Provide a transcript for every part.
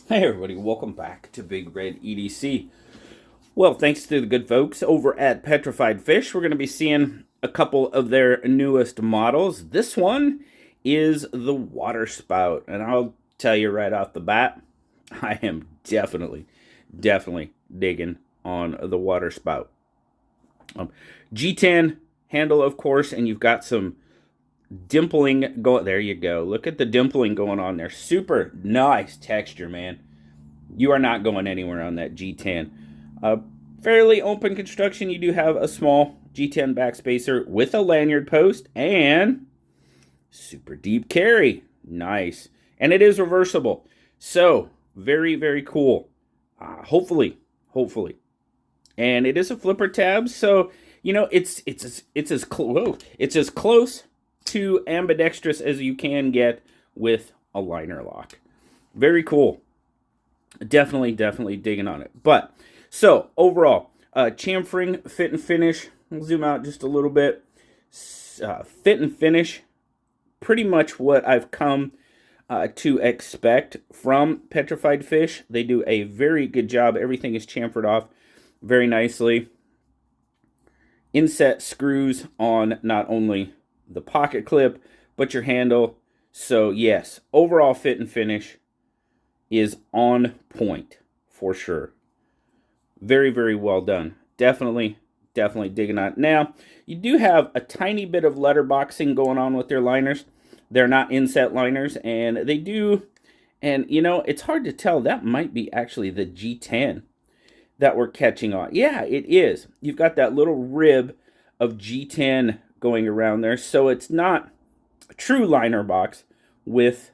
Hey everybody, welcome back to Big Red EDC. Well, thanks to the good folks over at Petrified Fish, we're going to be seeing a couple of their newest models. This one is the Waterspout, and I'll tell you right off the bat, I am definitely digging on the Waterspout. G10 handle, of course, and you've got some dimpling going. There you go. Look at the dimpling going on there. Super nice texture, man. You are not going anywhere on that G10. Fairly open construction. You do have a small G10 backspacer with a lanyard post and super deep carry. Nice. And it is reversible. So, very cool. Hopefully. And it is a flipper tab, so it's as close to ambidextrous as you can get with a liner lock. Very cool. Definitely digging on it. But so overall, chamfering, fit and finish. We'll zoom out just a little bit. Fit and finish, pretty much what I've come to expect from Petrified Fish. They do a very good job. Everything is chamfered off very nicely. Inset screws on not only the pocket clip, but your handle. So yes, overall fit and finish is on point for sure. Very well done. Definitely digging on it. Now, you do have a tiny bit of letterboxing going on with their liners. They're not inset liners, and they do, and it's hard to tell. That might be actually the G10 that we're catching on. Yeah, it is. You've got that little rib of G10 going around there, so it's not a true liner box with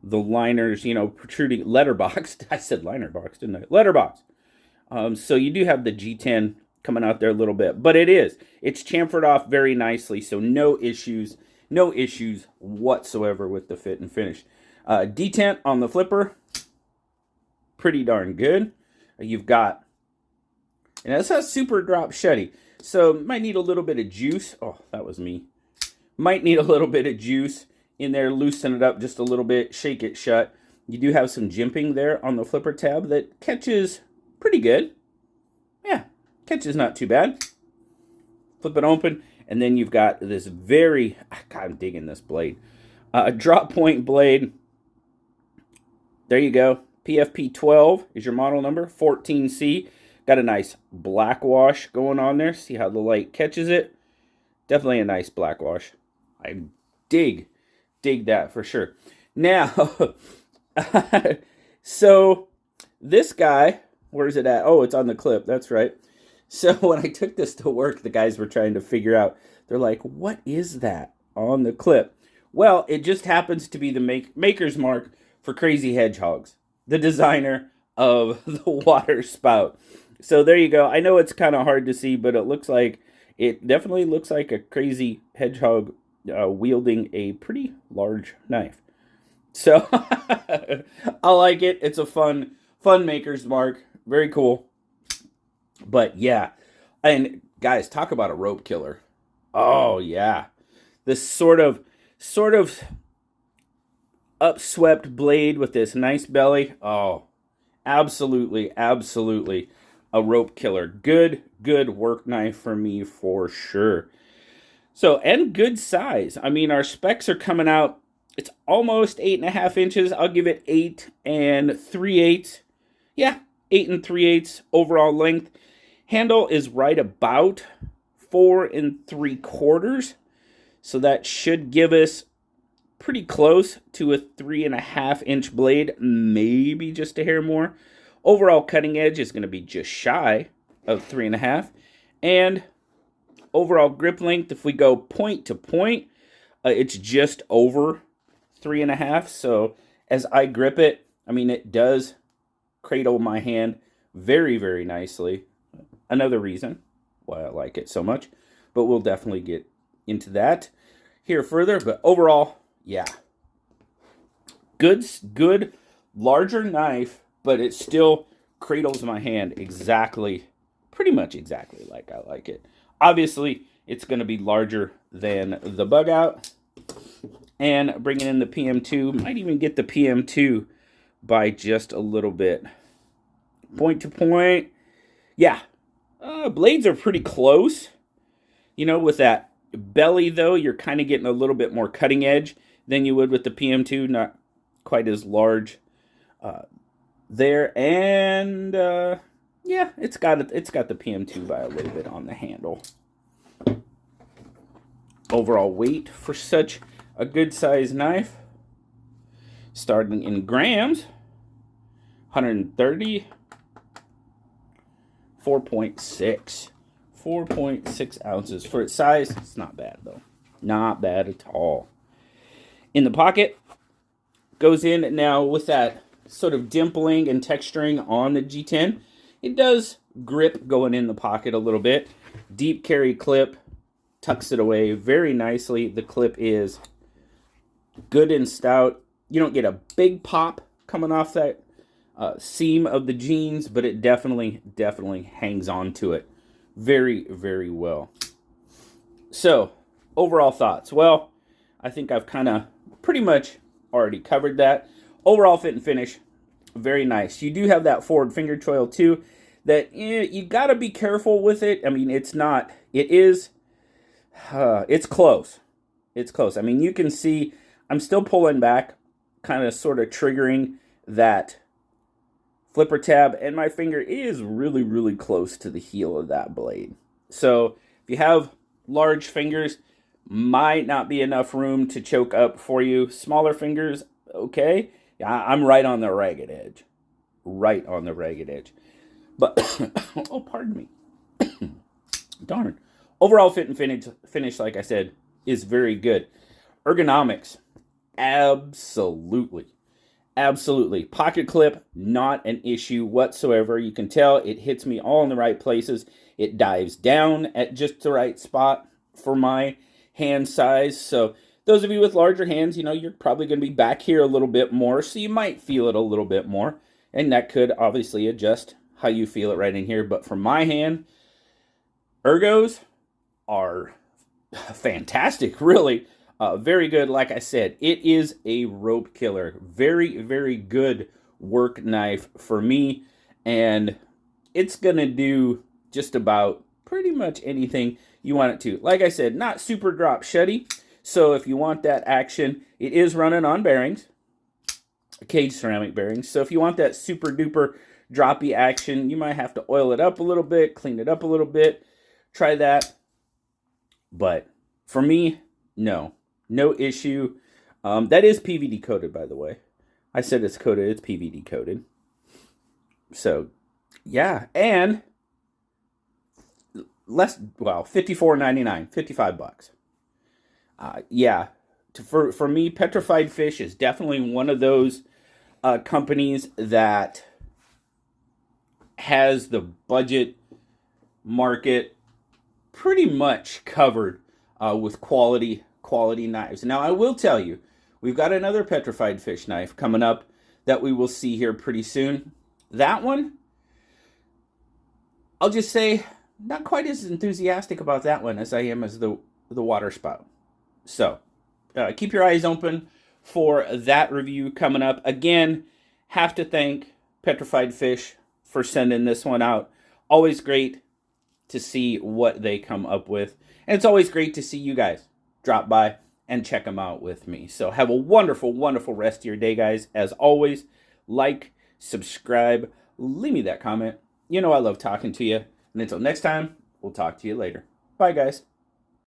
the liners, protruding. Letterboxed. I said liner box, didn't I? Letterbox. So you do have the G10 coming out there a little bit, but it's chamfered off very nicely, so no issues whatsoever with the fit and finish. Detent on the flipper, pretty darn good. You've got, and that's a super drop shutty, so might need a little bit of juice. Oh, that was me. Might need a little bit of juice in there, loosen it up just a little bit, shake it shut. You do have some jimping there on the flipper tab that catches pretty good. Yeah, catches not too bad. Flip it open, and then you've got this God, I'm digging this blade. Drop point blade. There you go. PFP 12 is your model number, 14C. Got a nice black wash going on there. See how the light catches it? Definitely a nice black wash. I dig that for sure. Now, so this guy, where is it at? Oh, it's on the clip. That's right. So when I took this to work, the guys were trying to figure out. They're like, what is that on the clip? Well, it just happens to be the maker's mark for Crazy Hedgehogs, the designer of the Waterspout. So there you go. I know it's kind of hard to see, but it definitely looks like a Crazy Hedgehog wielding a pretty large knife. So I like it. It's a fun maker's mark. Very cool. But yeah, and guys, talk about a rope killer. Oh yeah, this sort of upswept blade with this nice belly. Oh, absolutely a rope killer. Good work knife for me for sure. So, and good size. I mean, our specs are coming out. It's almost 8.5 inches. I'll give it 8 3/8. Yeah, 8 3/8 overall length. Handle is right about 4 3/4. So that should give us pretty close to a 3.5 inch blade, maybe just a hair more. Overall cutting edge is going to be just shy of 3.5. And overall grip length, if we go point to point, it's just over 3.5. So as I grip it, I mean, it does cradle my hand very nicely. Another reason why I like it so much, but we'll definitely get into that here further. But overall, yeah, good larger knife, but it still cradles my hand pretty much exactly like I like it. Obviously, it's going to be larger than the bug out, and bringing in the PM2, might even get the PM2 by just a little bit. Point to point, yeah, blades are pretty close. You know, with that belly, though, you're kind of getting a little bit more cutting edge than you would with the PM2. Not quite as large there. And, yeah, it's got the PM2 by a little bit on the handle. Overall weight for such a good-sized knife, starting in grams, 130, 4.6. 4.6 ounces. For its size, it's not bad, though. Not bad at all. In the pocket, goes in now with that sort of dimpling and texturing on the G10. It does grip going in the pocket a little bit. Deep carry clip, tucks it away very nicely. The clip is good and stout. You don't get a big pop coming off that seam of the jeans, but it definitely hangs on to it very, very well. So, overall thoughts. Well, I think I've kind of pretty much already covered that. Overall fit and finish, very nice. You do have that forward finger choil too, that you got to be careful with it. I mean, it's close. It's close. I mean, you can see I'm still pulling back, kind of sort of triggering that flipper tab, and my finger is really, really close to the heel of that blade. So if you have large fingers, might not be enough room to choke up for you. Smaller fingers, okay. Yeah, I'm right on the ragged edge. Right on the ragged edge. But, oh, pardon me. Darn. Overall fit and finish, like I said, is very good. Ergonomics, absolutely. Absolutely. Pocket clip, not an issue whatsoever. You can tell it hits me all in the right places. It dives down at just the right spot for my hand size. So those of you with larger hands, you know, you're probably going to be back here a little bit more, so you might feel it a little bit more. And that could obviously adjust how you feel it right in here. But for my hand, ergos are fantastic, really. Very good. Like I said, it is a rope killer. Very, very good work knife for me. And it's going to do just about pretty much anything you want it to. Like I said, not super drop shutty. So if you want that action, it is running on bearings, cage ceramic bearings. So if you want that super duper droppy action, you might have to oil it up a little bit, clean it up a little bit. Try that. But for me, no issue. That is PVD coated, by the way. I said it's coated. It's PVD coated. So, yeah. And $54.99, $55. Yeah. For me, Petrified Fish is definitely one of those companies that has the budget market pretty much covered with quality knives. Now, I will tell you, we've got another Petrified Fish knife coming up that we will see here pretty soon. That one, I'll just say, not quite as enthusiastic about that one as I am as the Waterspout. So, keep your eyes open for that review coming up. Again, have to thank Petrified Fish for sending this one out. Always great to see what they come up with. And it's always great to see you guys drop by and check them out with me. So have a wonderful, wonderful rest of your day, guys. As always, like, subscribe, leave me that comment. You know I love talking to you. And until next time, we'll talk to you later. Bye, guys.